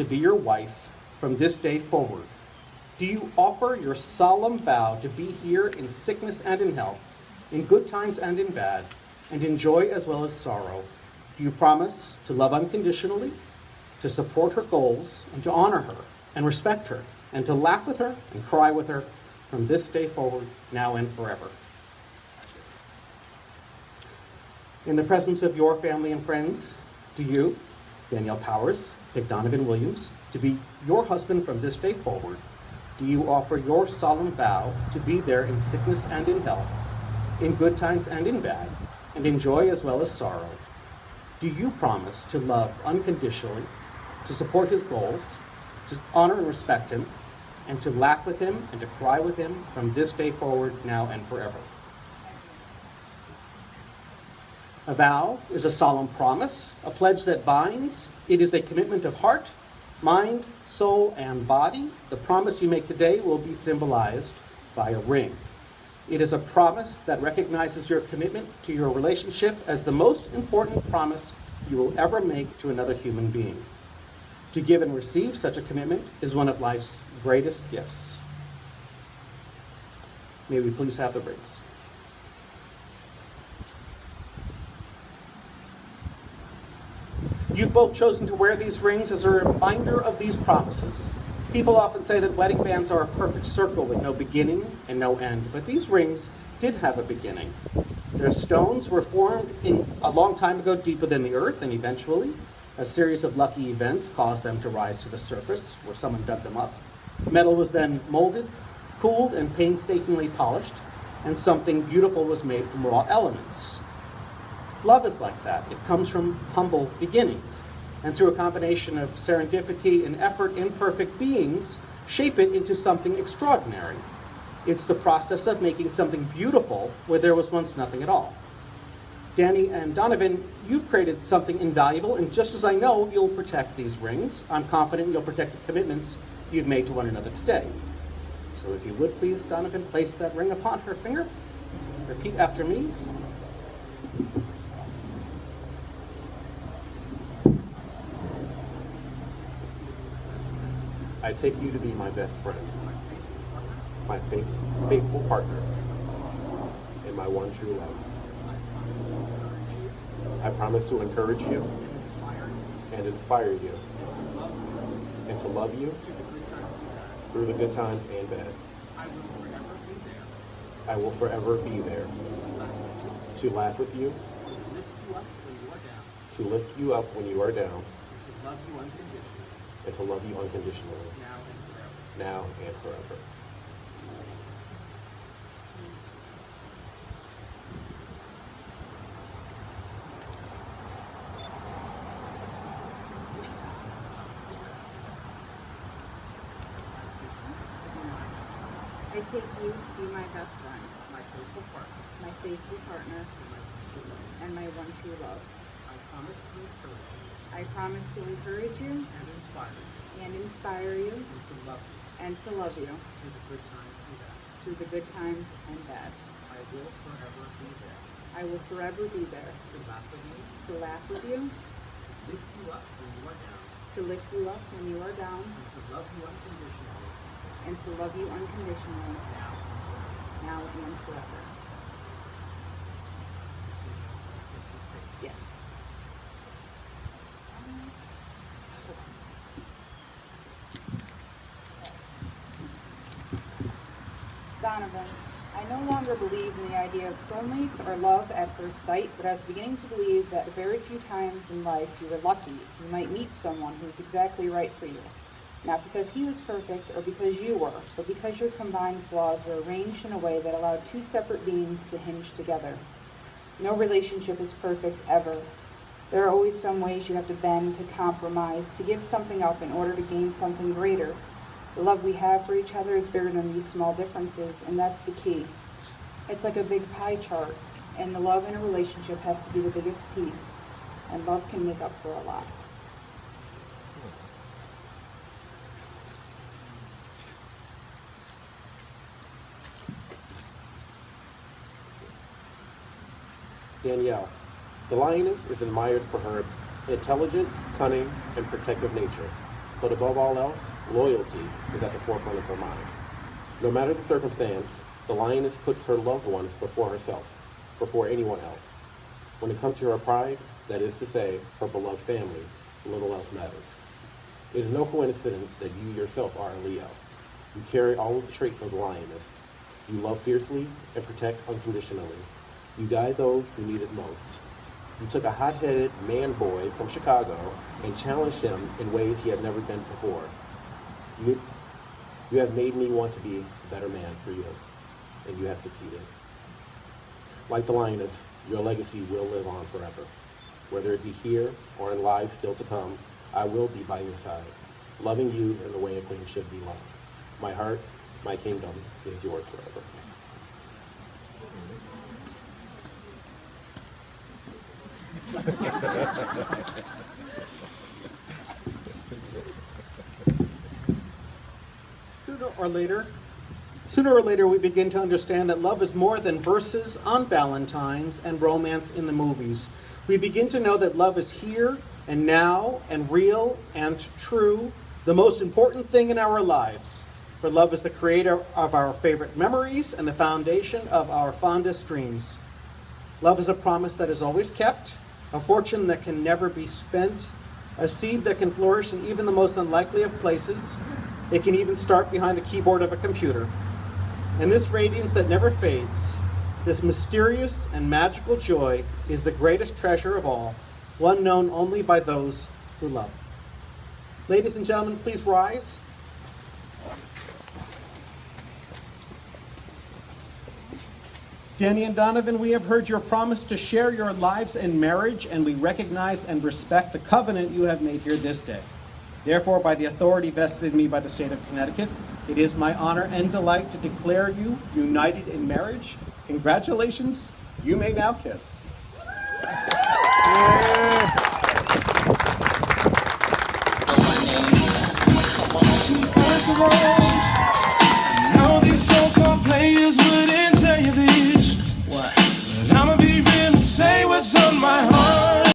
to be your wife from this day forward? Do you offer your solemn vow to be here in sickness and in health, in good times and in bad, and in joy as well as sorrow? Do you promise to love unconditionally, to support her goals, and to honor her and respect her, and to laugh with her and cry with her from this day forward, now and forever? In the presence of your family and friends, do you, Danielle Powers, take Donovan Williams to be your husband from this day forward? Do you offer your solemn vow to be there in sickness and in health, in good times and in bad, and in joy as well as sorrow? Do you promise to love unconditionally, to support his goals, to honor and respect him, and to laugh with him and to cry with him from this day forward, now and forever? A vow is a solemn promise, a pledge that binds. It is a commitment of heart, mind, soul, and body. The promise you make today will be symbolized by a ring. It is a promise that recognizes your commitment to your relationship as the most important promise you will ever make to another human being. To give and receive such a commitment is one of life's greatest gifts. May we please have the rings. You've both chosen to wear these rings as a reminder of these promises. People often say that wedding bands are a perfect circle with no beginning and no end, but these rings did have a beginning. Their stones were formed a long time ago deep within the earth, and eventually a series of lucky events caused them to rise to the surface, where someone dug them up. Metal was then molded, cooled, and painstakingly polished, and something beautiful was made from raw elements. Love is like that. It comes from humble beginnings, and through a combination of serendipity and effort, imperfect beings shape it into something extraordinary. It's the process of making something beautiful where there was once nothing at all. Dani and Donovan, you've created something invaluable, and just as I know you'll protect these rings, I'm confident you'll protect the commitments you've made to one another today. So if you would please, Donovan, place that ring upon her finger. Repeat after me. I take you to be my best friend, my faithful partner, and my one true love. I promise to encourage you and inspire you, and to love you through the good times and bad. I will forever be there to laugh with you, to lift you up when you are down, and to love you unconditionally, now and forever. I take you to be my best friend, my faithful partner, and my one true love. I promise to encourage you and inspire you and to love you through the good times and bad. I will forever be there to laugh with you, to lift you up when you are down, and to love you unconditionally, now and forever. Yes. Donovan, I no longer believe in the idea of soulmates or love at first sight, but I was beginning to believe that very few times in life you were lucky. You might meet someone who's exactly right for you. Not because he was perfect or because you were, but because your combined flaws were arranged in a way that allowed two separate beings to hinge together. No relationship is perfect ever. There are always some ways you have to bend, to compromise, to give something up in order to gain something greater. The love we have for each other is bigger than these small differences, and that's the key. It's like a big pie chart, and the love in a relationship has to be the biggest piece, and love can make up for a lot. Danielle, the lioness is admired for her intelligence, cunning, and protective nature. but above all else, loyalty is at the forefront of her mind. No matter the circumstance, the lioness puts her loved ones before herself, before anyone else. When it comes to her pride, that is to say, her beloved family, little else matters. It is no coincidence that you yourself are a Leo. You carry all of the traits of the lioness. You love fiercely and protect unconditionally. You guide those who need it most. You took a hot-headed man boy from Chicago and challenged him in ways he had never been before. You have made me want to be a better man for you, and you have succeeded. Like the lioness, your legacy will live on forever. Whether it be here or in lives still to come, I will be by your side, loving you in the way a queen should be loved. My heart, my kingdom is yours forever. Sooner or later, we begin to understand that love is more than verses on Valentine's and romance in the movies. We begin to know that love is here and now and real and true, the most important thing in our lives. For love is the creator of our favorite memories and the foundation of our fondest dreams. Love is a promise that is always kept, a fortune that can never be spent, a seed that can flourish in even the most unlikely of places. It can even start behind the keyboard of a computer. And this radiance that never fades, this mysterious and magical joy, is the greatest treasure of all, one known only by those who love. Ladies and gentlemen, please rise. Dani and Donovan, we have heard your promise to share your lives in marriage, and we recognize and respect the covenant you have made here this day. Therefore, by the authority vested in me by the state of Connecticut, it is my honor and delight to declare you united in marriage. Congratulations, you may now kiss. Yeah.